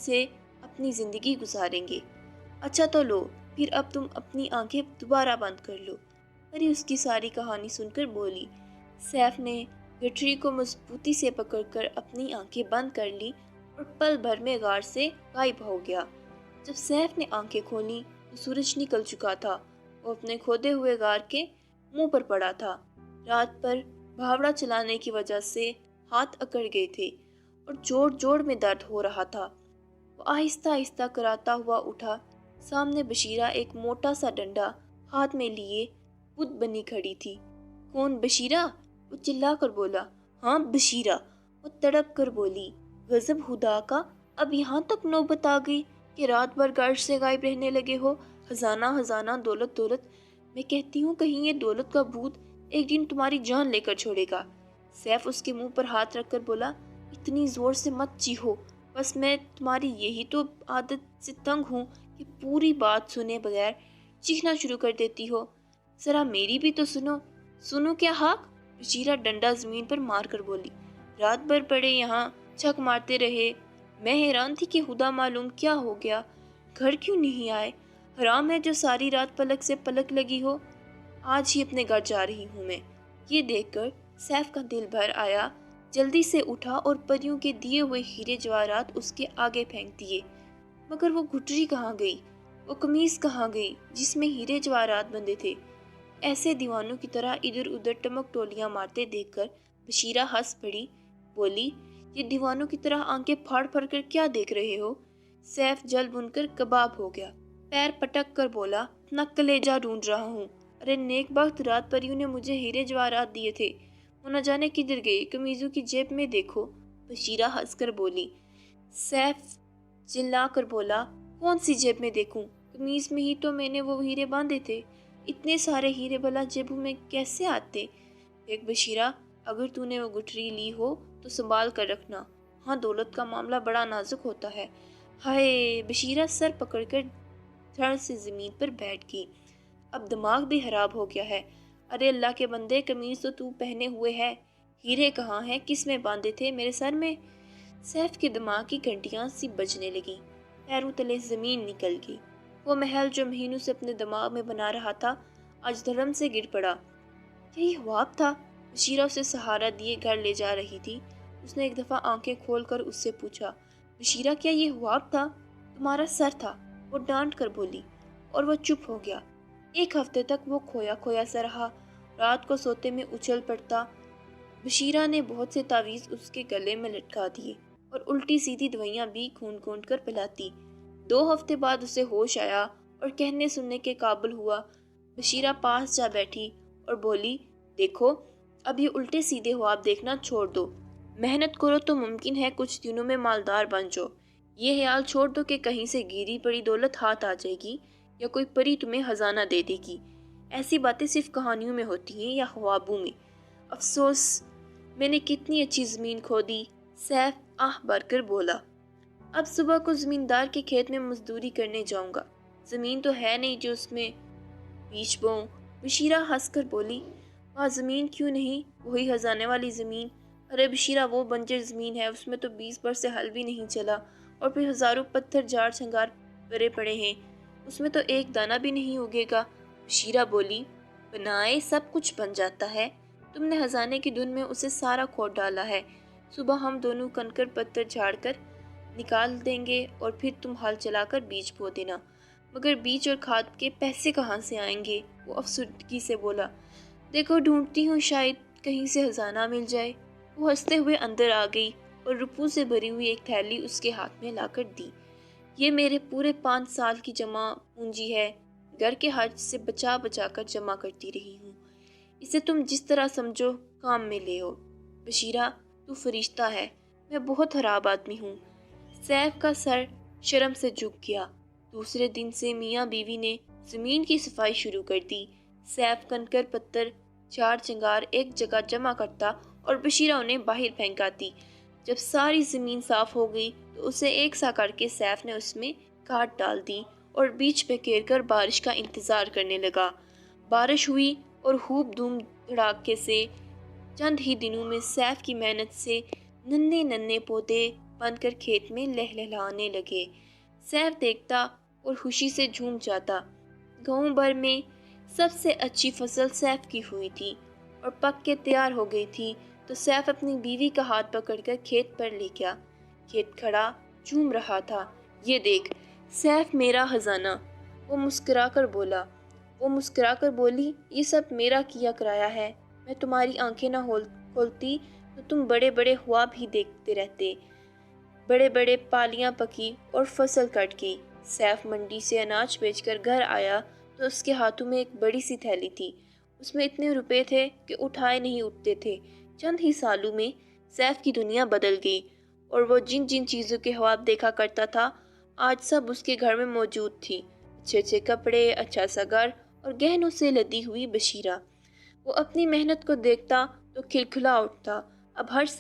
से अपनी ज़िंदगी गुजारेंगे। अच्छा तो लो, फिर अब तुम अपनी आंखें दोबारा बंद कर लो। परी उसकी सारी कहानी सुनकर बोली। सैफ ने गठरी को मजबूती से पकड़कर अपनी आंखें बंद कर ली और पल भर में गार से गायब हो गया। जब सैफ ने आंखें खोली तो सूरज निकल चुका था। वो अपने खोदे हुए गार के मुंह पर पड़ा था। रात पर भावड़ा चलाने की वजह से हाथ अकड़ गए थे और जोड़ जोड़ में दर्द हो रहा था। वो आहिस्ता आहिस्ता कराता हुआ उठा। सामने बशीरा एक मोटा सा डंडा हाथ में लिए बुत बनी खड़ी थी। कौन बशीरा? वो चिल्ला कर बोला। हाँ बशीरा, वो तड़प कर बोली। गजब खुदा का, अब यहाँ तक नौबत आ गई कि रात भर घर से गायब रहने लगे हो। खजाना खजाना, दौलत दौलत। मैं कहती हूँ कहीं ये दौलत का भूत एक दिन तुम्हारी जान लेकर छोड़ेगा। सैफ उसके मुंह पर हाथ रखकर बोला, इतनी जोर से मत चीखो, बस मैं तुम्हारी यही तो आदत से तंग हूँ कि पूरी बात सुने बगैर चीखना शुरू कर देती हो। जरा मेरी भी तो सुनो। सुनो क्या हाक? बशीरा डंडा जमीन पर मार कर बोली। रात भर पड़े यहाँ छक मारते रहे। मैं हैरान थी कि खुदा मालूम क्या हो गया, घर क्यों नहीं आए। हराम है जो सारी रात पलक से पलक लगी हो। आज ही अपने घर जा रही हूँ मैं। ये देखकर सैफ का दिल भर आया। जल्दी से उठा और परियों के दिए हुए हीरे जवाहरात उसके आगे फेंक दिए। मगर वो गुटरी कहाँ गई? वो कमीज कहाँ गई जिसमें हीरे जवाहरात बंधे थे? ऐसे दीवानों की तरह इधर उधर टमक टोलियां मारते देखकर बशीरा हंस पड़ी। बोली, ये दीवानों की तरह आंखें फाड़ फाड़ कर क्या देख रहे हो? सैफ जल बुनकर कबाब हो गया। पैर पटक कर बोला, अपना कलेजा ढूंढ रहा हूँ। अरे नेक वक्त, रात परियों ने मुझे हीरे जवाहरात दिए थे, वो न जाने किधर गए। कमीजों की जेब में देखो। बशीरा हंसकर बोली। सैफ चिल्ला कर बोला, कौन सी जेब में देखूं? कमीज में ही तो मैंने वो हीरे बांधे थे। इतने सारे हीरे भला जेबों में कैसे आते? देख बशीरा, अगर तूने वो गुठरी ली हो तो संभाल कर रखना। हाँ, दौलत का मामला बड़ा नाजुक होता है। हाय! बशीरा सर पकड़कर धड़ से जमीन पर बैठ गई। अब दिमाग भी खराब हो गया है। अरे अल्लाह के बंदे, कमीज तो तू पहने हुए है, हीरे कहाँ हैं? किस में बांधे थे? मेरे सर में? सैफ के दिमाग की घंटियां सी बजने लगी। पैरों तले जमीन निकल गई। वो महल जो महीनों से अपने दिमाग में बना रहा था, आज धर्म से गिर पड़ा। यही ख्वाब था? बशीरा उसे सहारा दिए घर ले जा रही थी। उसने एक दफा आंखें खोलकर उससे पूछा, बशीरा क्या ये ख्वाब था? तुम्हारा सर था, वो डांट कर बोली। और वो चुप हो गया। एक हफ्ते तक वो खोया खोया सा रहा। रात को सोते में उछल पड़ता। बशीरा ने बहुत से तावीज़ उसके गले में लटका दिए और उल्टी सीधी दवाइयाँ भी खून खून कर पिलाती। 2 हफ्ते बाद उसे होश आया और कहने सुनने के काबिल हुआ। बशीरा पास जा बैठी और बोली, देखो, अब ये उल्टे सीधे ख्वाब देखना छोड़ दो। मेहनत करो तो मुमकिन है कुछ दिनों में मालदार बन जाओ। ये ख्याल छोड़ दो कि कहीं से गिरी पड़ी दौलत हाथ आ जाएगी या कोई परी तुम्हें खजाना दे देगी। ऐसी बातें सिर्फ कहानियों में होती हैं या ख्वाबों में। अफसोस, मैंने कितनी अच्छी ज़मीन खोदी। सैफ आह भरकर बोला। अब सुबह को ज़मींदार के खेत में मजदूरी करने जाऊंगा। ज़मीन तो है नहीं जो उसमें बीज बोऊं। बशीरा हंसकर बोली, वहाँ ज़मीन क्यों नहीं, वही खजाने वाली ज़मीन। अरे बशीरा, वो बंजर ज़मीन है, उसमें तो 20 बार से हल भी नहीं चला और फिर हज़ारों पत्थर झाड़ छंगार भरे पड़े हैं, उसमें तो एक दाना भी नहीं उगेगा। बशीरा बोली, बनाए सब कुछ बन जाता है। तुमने खजाने की धुन में उसे सारा खोद डाला है। सुबह हम दोनों कंकड़ पत्थर झाड़ कर निकाल देंगे और फिर तुम हल चलाकर बीज बो देना। मगर बीज और खाद के पैसे कहाँ से आएंगे? वो अफसुर्दगी से बोला। देखो, ढूंढती हूँ, शायद कहीं से खजाना मिल जाए। वो हंसते हुए अंदर आ गई और रुपयों से भरी हुई एक थैली उसके हाथ में लाकर दी। ये मेरे पूरे 5 साल की जमा पूंजी है। घर के खर्च से बचा बचा कर जमा करती रही हूँ। इसे तुम जिस तरह समझो काम में ले हो। बशीरा, तू फरिश्ता है, मैं बहुत खराब आदमी हूँ। सैफ का सर शर्म से झुक गया। दूसरे दिन से मियाँ बीवी ने जमीन की सफाई शुरू कर दी। सैफ कंकड़ पत्थर झाड़ चंगार एक जगह जमा करता और बशीरा उन्हें बाहर फेंकाती। जब सारी जमीन साफ हो गई तो उसे एक सा करके सैफ ने उसमें खाद डाल दी और बीच पे घेर कर बारिश का इंतजार करने लगा। बारिश हुई और खूब धूम धड़ाके से चंद ही दिनों में सैफ की मेहनत से नन्हे नन्हे पौधे بن کر کھیت میں لہلہانے لگے۔ سیف دیکھتا اور خوشی سے جھوم جاتا۔ گاؤں بھر میں سب سے اچھی فصل سیف کی ہوئی تھی اور پک کے تیار ہو گئی تھی تو سیف اپنی بیوی کا ہاتھ پکڑ کر کھیت پر لے گیا۔ کھیت کھڑا جھوم رہا تھا۔ یہ دیکھ سیف میرا خزانہ، وہ مسکرا کر بولی، یہ سب میرا کیا کرایا ہے۔ میں تمہاری آنکھیں نہ کھولتی تو تم بڑے بڑے خواب ہی دیکھتے رہتے۔ بڑے بڑے پالیاں پکی اور فصل کٹ گئی۔ سیف منڈی سے اناج بیچ کر گھر آیا تو اس کے ہاتھوں میں ایک بڑی سی تھیلی تھی۔ اس میں اتنے روپے تھے کہ اٹھائے نہیں اٹھتے تھے۔ چند ہی سالوں میں سیف کی دنیا بدل گئی اور وہ جن جن چیزوں کے خواب دیکھا کرتا تھا آج سب اس کے گھر میں موجود تھی۔ اچھے اچھے کپڑے، اچھا سا گھر اور گہنوں سے لدی ہوئی بشیرہ۔ وہ اپنی محنت کو دیکھتا تو کھلکھلا اٹھتا۔ اب ہر سال